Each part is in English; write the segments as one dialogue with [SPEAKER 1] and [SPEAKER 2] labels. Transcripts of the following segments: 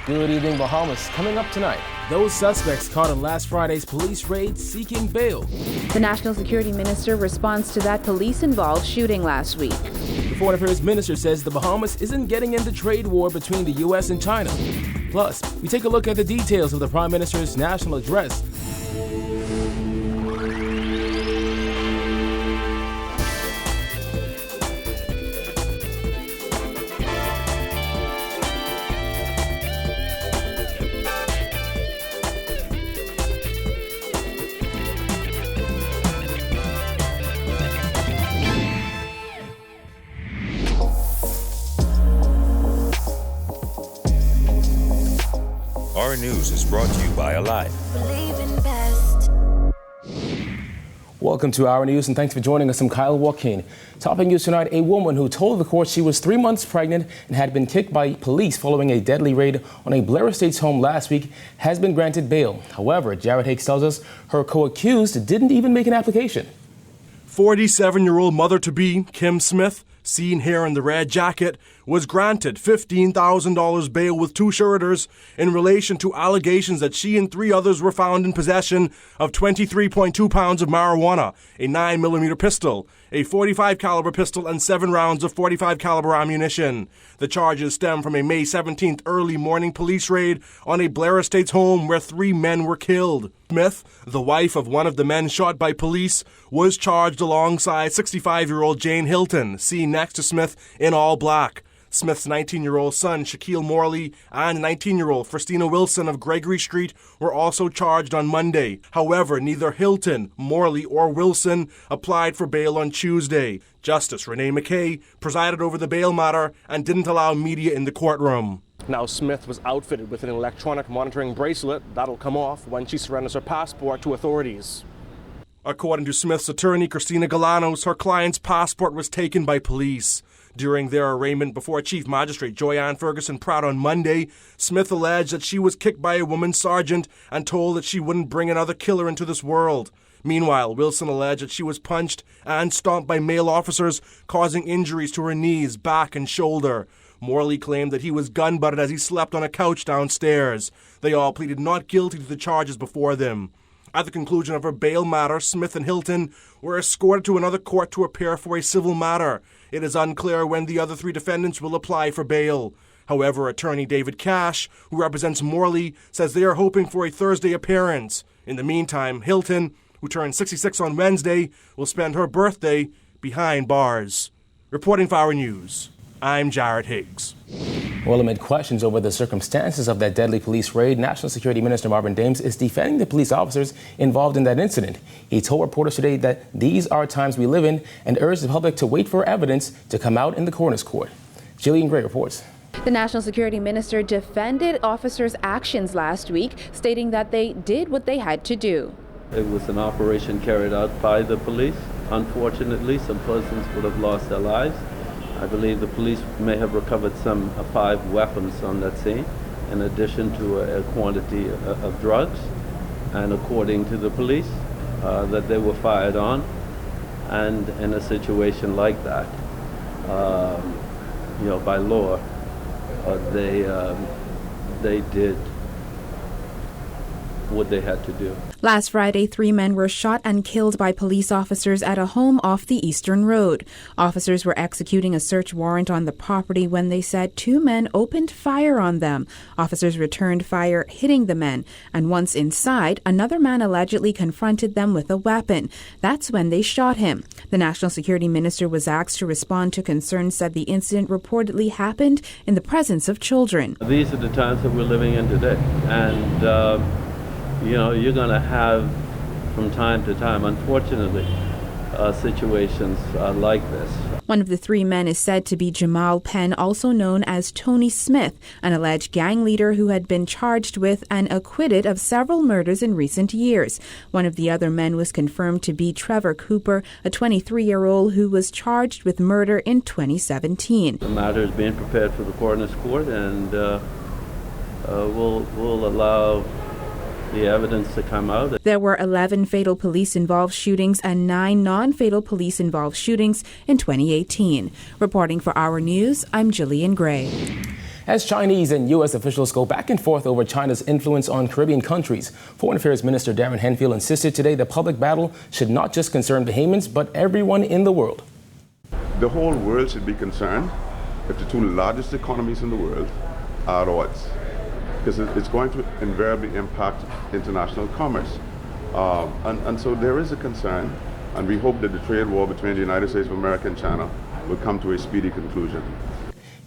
[SPEAKER 1] Good evening, Bahamas. Coming up tonight, those suspects caught in last Friday's police raid seeking bail.
[SPEAKER 2] The National Security Minister responds to that police-involved shooting last week.
[SPEAKER 1] The Foreign Affairs Minister says the Bahamas isn't getting in the trade war between the U.S. and China. Plus, we take a look at the details of the Prime Minister's national address.
[SPEAKER 3] Our news is brought to you by Alive.
[SPEAKER 1] Welcome to Our News, and thanks for joining us. I'm Kyle Joaquin. Topping news tonight, a woman who told the court she was 3 months pregnant and had been kicked by police following a deadly raid on a Blair Estates home last week has been granted bail. However, Jared Higgs tells us her co-accused didn't even make an application.
[SPEAKER 4] 47-year-old mother-to-be, Kim Smith, seen here in the red jacket, was granted $15,000 bail with two suretors in relation to allegations that she and three others were found in possession of 23.2 pounds of marijuana, a 9mm pistol, a .45 caliber pistol, and 7 rounds of .45 caliber ammunition. The charges stem from a May 17th early morning police raid on a Blair Estates home where 3 men were killed. Smith, the wife of one of the men shot by police, was charged alongside 65-year-old Jane Hilton, seen next to Smith in all black. Smith's 19-year-old son, Shaquille Morley, and 19-year-old Christina Wilson of Gregory Street were also charged on Monday. However, neither Hilton, Morley, or Wilson applied for bail on Tuesday. Justice Renee McKay presided over the bail matter and didn't allow media in the courtroom. Now, Smith was outfitted with an electronic monitoring bracelet that'll come off when she surrenders her passport to authorities. According to Smith's attorney, Christina Galanos, her client's passport was taken by police. During their arraignment before Chief Magistrate Joyanne Ferguson Pratt on Monday, Smith alleged that she was kicked by a woman sergeant and told that she wouldn't bring another killer into this world. Meanwhile, Wilson alleged that she was punched and stomped by male officers, causing injuries to her knees, back, and shoulder. Morley claimed that he was gun-butted as he slept on a couch downstairs. They all pleaded not guilty to the charges before them. At the conclusion of her bail matter, Smith and Hilton were escorted to another court to appear for a civil matter. It is unclear when the other 3 defendants will apply for bail. However, attorney David Cash, who represents Morley, says they are hoping for a Thursday appearance. In the meantime, Hilton, who turned 66 on Wednesday, will spend her birthday behind bars. Reporting for Our News, I'm Jared Higgs.
[SPEAKER 1] Well, amid questions over the circumstances of that deadly police raid, National Security Minister Marvin Dames is defending the police officers involved in that incident. He told reporters today that these are times we live in and urged the public to wait for evidence to come out in the coroner's court. Jillian Gray reports.
[SPEAKER 2] The National Security Minister defended officers' actions last week, stating that they did what they had to do.
[SPEAKER 5] It was an operation carried out by the police. Unfortunately, some persons would have lost their lives. I believe the police may have recovered some 5 weapons on that scene, in addition to a quantity of drugs. And according to the police, that they were fired on. And in a situation like that, by law, they did what they had to do.
[SPEAKER 2] Last Friday, 3 men were shot and killed by police officers at a home off the Eastern Road. Officers were executing a search warrant on the property when they said 2 men opened fire on them. Officers returned fire, hitting the men, and once inside, another man allegedly confronted them with a weapon. That's when they shot him. The National Security Minister was asked to respond to concerns that the incident reportedly happened in the presence of children.
[SPEAKER 5] These are the times that we're living in today, and you're going to have, from time to time, unfortunately, situations like this.
[SPEAKER 2] One of the 3 men is said to be Jamal Penn, also known as Tony Smith, an alleged gang leader who had been charged with and acquitted of several murders in recent years. One of the other men was confirmed to be Trevor Cooper, a 23-year-old who was charged with murder in 2017.
[SPEAKER 5] The matter is being prepared for the coroner's court, and we'll allow the evidence to come out.
[SPEAKER 2] There were 11 fatal police-involved shootings and 9 non-fatal police-involved shootings in 2018. Reporting for Our News, I'm Jillian Gray.
[SPEAKER 1] As Chinese and U.S. officials go back and forth over China's influence on Caribbean countries, Foreign Affairs Minister Darren Henfield insisted today the public battle should not just concern Bahamians, but everyone in the world.
[SPEAKER 6] The whole world should be concerned if the two largest economies in the world are at odds, because it's going to invariably impact international commerce. And so there is a concern, and we hope that the trade war between the United States of America and China will come to a speedy conclusion.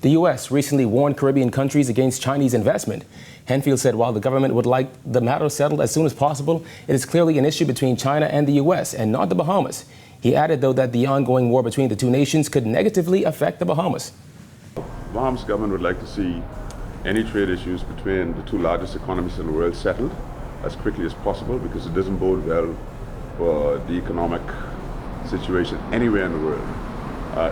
[SPEAKER 1] The U.S. recently warned Caribbean countries against Chinese investment. Henfield said while the government would like the matter settled as soon as possible, it is clearly an issue between China and the U.S. and not the Bahamas. He added, though, that the ongoing war between the two nations could negatively affect the Bahamas.
[SPEAKER 6] The Bahamas government would like to see any trade issues between the two largest economies in the world settled as quickly as possible, because it doesn't bode well for the economic situation anywhere in the world.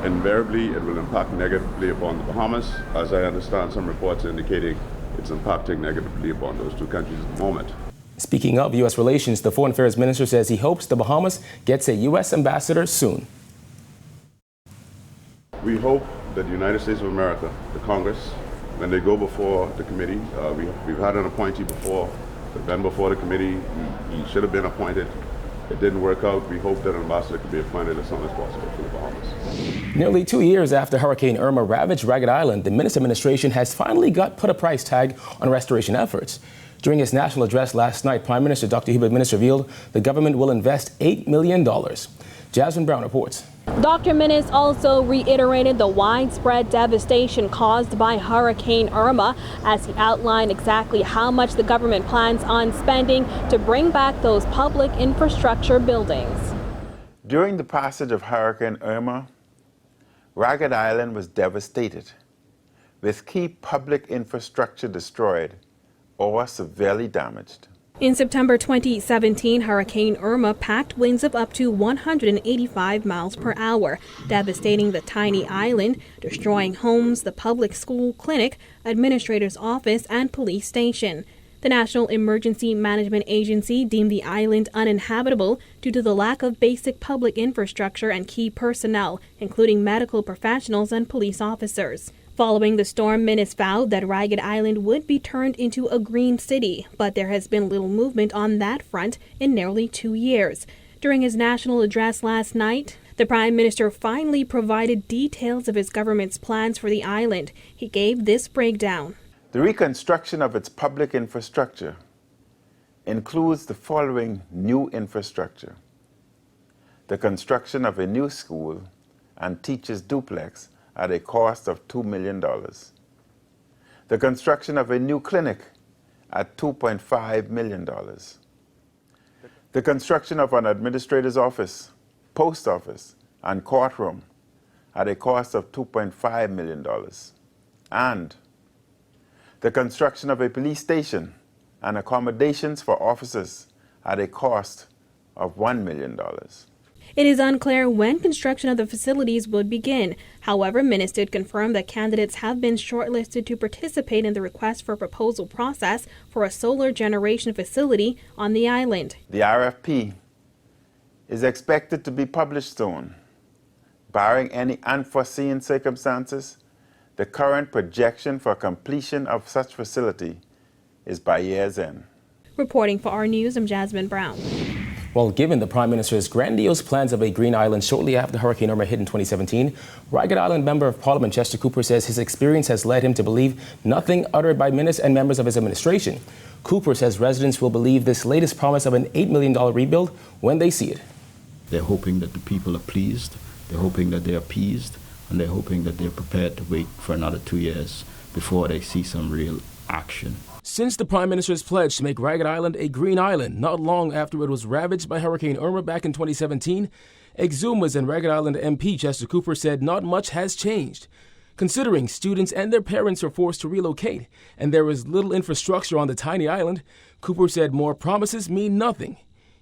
[SPEAKER 6] Invariably, it will impact negatively upon the Bahamas. As I understand, some reports indicating it's impacting negatively upon those two countries at the moment.
[SPEAKER 1] Speaking of U.S. relations, the Foreign Affairs Minister says he hopes the Bahamas gets a U.S. ambassador soon.
[SPEAKER 6] We hope that the United States of America, the Congress, when they go before the committee, we've had an appointee before, but then before the committee, he should have been appointed. It didn't work out. We hope that an ambassador could be appointed as soon as possible for the Bahamas.
[SPEAKER 1] Nearly 2 years after Hurricane Irma ravaged Ragged Island, the Minister administration has finally put a price tag on restoration efforts. During his national address last night, Prime Minister Dr. Hubert Minnis revealed the government will invest $8 million. Jasmine Brown reports.
[SPEAKER 7] Dr. Minnis also reiterated the widespread devastation caused by Hurricane Irma as he outlined exactly how much the government plans on spending to bring back those public infrastructure buildings.
[SPEAKER 8] During the passage of Hurricane Irma, Ragged Island was devastated, with key public infrastructure destroyed or severely damaged.
[SPEAKER 7] In September 2017, Hurricane Irma packed winds of up to 185 miles per hour, devastating the tiny island, destroying homes, the public school, clinic, administrator's office, and police station. The National Emergency Management Agency deemed the island uninhabitable due to the lack of basic public infrastructure and key personnel, including medical professionals and police officers. Following the storm, Minnis vowed that Ragged Island would be turned into a green city, but there has been little movement on that front in nearly 2 years. During his national address last night, the Prime Minister finally provided details of his government's plans for the island. He gave this breakdown.
[SPEAKER 8] The reconstruction of its public infrastructure includes the following new infrastructure: the construction of a new school and teachers' duplex at a cost of $2 million. The construction of a new clinic at $2.5 million. The construction of an administrator's office, post office, and courtroom at a cost of $2.5 million. And the construction of a police station and accommodations for officers at a cost of $1 million.
[SPEAKER 7] It is unclear when construction of the facilities would begin. However, Minnis did confirm that candidates have been shortlisted to participate in the request for proposal process for a solar generation facility on the island.
[SPEAKER 8] The RFP is expected to be published soon. Barring any unforeseen circumstances, the current projection for completion of such facility is by year's end.
[SPEAKER 7] Reporting for our news, I'm Jasmine Brown.
[SPEAKER 1] Well, given the Prime Minister's grandiose plans of a green island shortly after Hurricane Irma hit in 2017, Ragged Island Member of Parliament Chester Cooper says his experience has led him to believe nothing uttered by Minnis and members of his administration. Cooper says residents will believe this latest promise of an $8 million rebuild when they see it.
[SPEAKER 9] They're hoping that the people are pleased, they're hoping that they're appeased, and they're hoping that they're prepared to wait for another 2 years before they see some real action.
[SPEAKER 1] Since the Prime Minister's pledge to make Ragged Island a green island not long after it was ravaged by Hurricane Irma back in 2017, Exuma's and Ragged Island MP Chester Cooper said not much has changed. Considering students and their parents are forced to relocate and there is little infrastructure on the tiny island, Cooper said more promises mean nothing.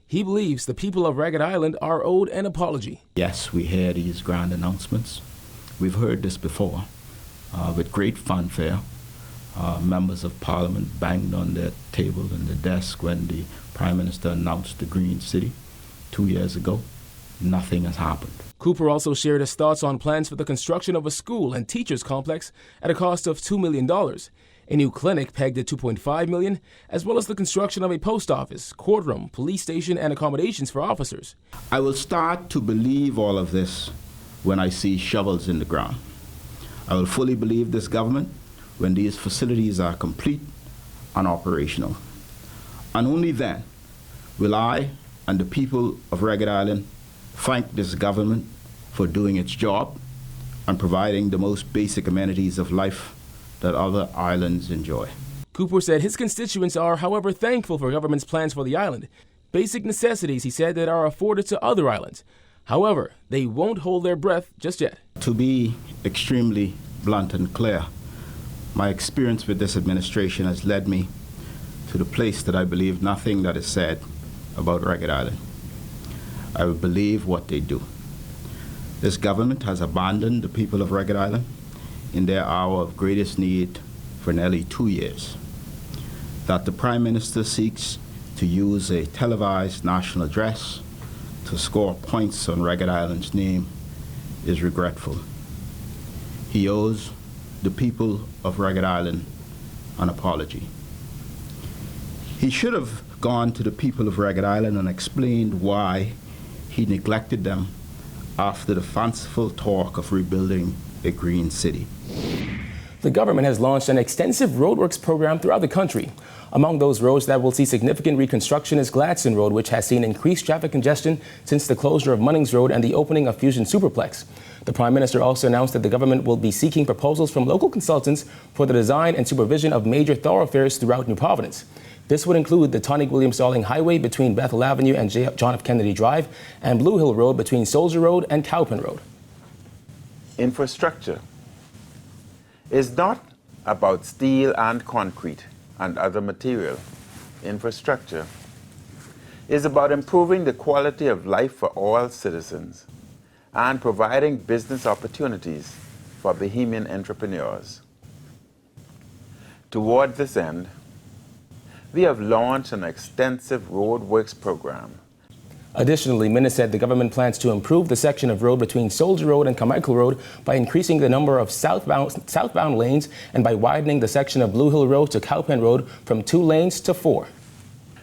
[SPEAKER 1] He believes the people of Ragged Island are owed an apology.
[SPEAKER 9] Yes, we hear these grand announcements. We've heard this before with great fanfare. Members of Parliament banged on their table and their desk when the Prime Minister announced the Green City 2 years ago. Nothing has happened.
[SPEAKER 1] Cooper also shared his thoughts on plans for the construction of a school and teachers complex at a cost of $2 million, a new clinic pegged at $2.5 million, as well as the construction of a post office, courtroom, police station, and accommodations for officers.
[SPEAKER 9] I will start to believe all of this when I see shovels in the ground. I will fully believe this government when these facilities are complete and operational. And only then will I and the people of Ragged Island thank this government for doing its job and providing the most basic amenities of life that other islands enjoy.
[SPEAKER 1] Cooper said his constituents are, however, thankful for government's plans for the island. Basic necessities, he said, that are afforded to other islands. However, they won't hold their breath just yet.
[SPEAKER 9] To be extremely blunt and clear, my experience with this administration has led me to the place that I believe nothing that is said about Ragged Island. I will believe what they do. This government has abandoned the people of Ragged Island in their hour of greatest need for nearly 2 years. That the Prime Minister seeks to use a televised national address to score points on Ragged Island's name is regretful. He owes the people of Ragged Island an apology. He should have gone to the people of Ragged Island and explained why he neglected them after the fanciful talk of rebuilding a green city.
[SPEAKER 1] The government has launched an extensive roadworks program throughout the country. Among those roads that will see significant reconstruction is Gladstone Road, which has seen increased traffic congestion since the closure of Munnings Road and the opening of Fusion Superplex. The Prime Minister also announced that the government will be seeking proposals from local consultants for the design and supervision of major thoroughfares throughout New Providence. This would include the Tonic William Stalling Highway between Bethel Avenue and John F. Kennedy Drive, and Blue Hill Road between Soldier Road and Cowpen Road.
[SPEAKER 8] Infrastructure is not about steel and concrete and other material. Infrastructure is about improving the quality of life for all citizens and providing business opportunities for Bahamian entrepreneurs. Toward this end, we have launched an extensive roadworks program.
[SPEAKER 1] Additionally, Minna said the government plans to improve the section of road between Soldier Road and Carmichael Road by increasing the number of southbound lanes and by widening the section of Blue Hill Road to Cowpen Road from 2 lanes to 4.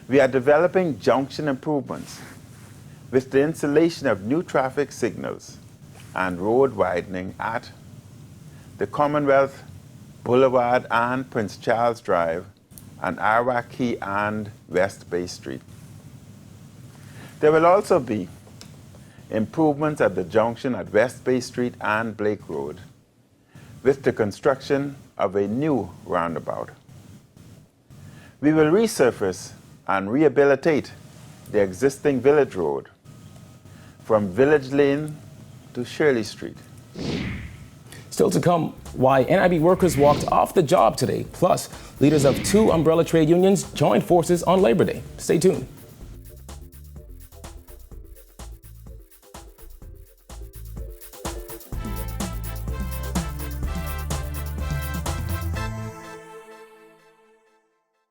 [SPEAKER 8] We are developing junction improvements with the installation of new traffic signals and road widening at the Commonwealth Boulevard and Prince Charles Drive and Iraqi and West Bay Street. There will also be improvements at the junction at West Bay Street and Blake Road with the construction of a new roundabout. We will resurface and rehabilitate the existing Village Road from Village Lane to Shirley Street.
[SPEAKER 1] Still to come, why NIB workers walked off the job today. Plus, leaders of 2 umbrella trade unions joined forces on Labor Day. Stay tuned.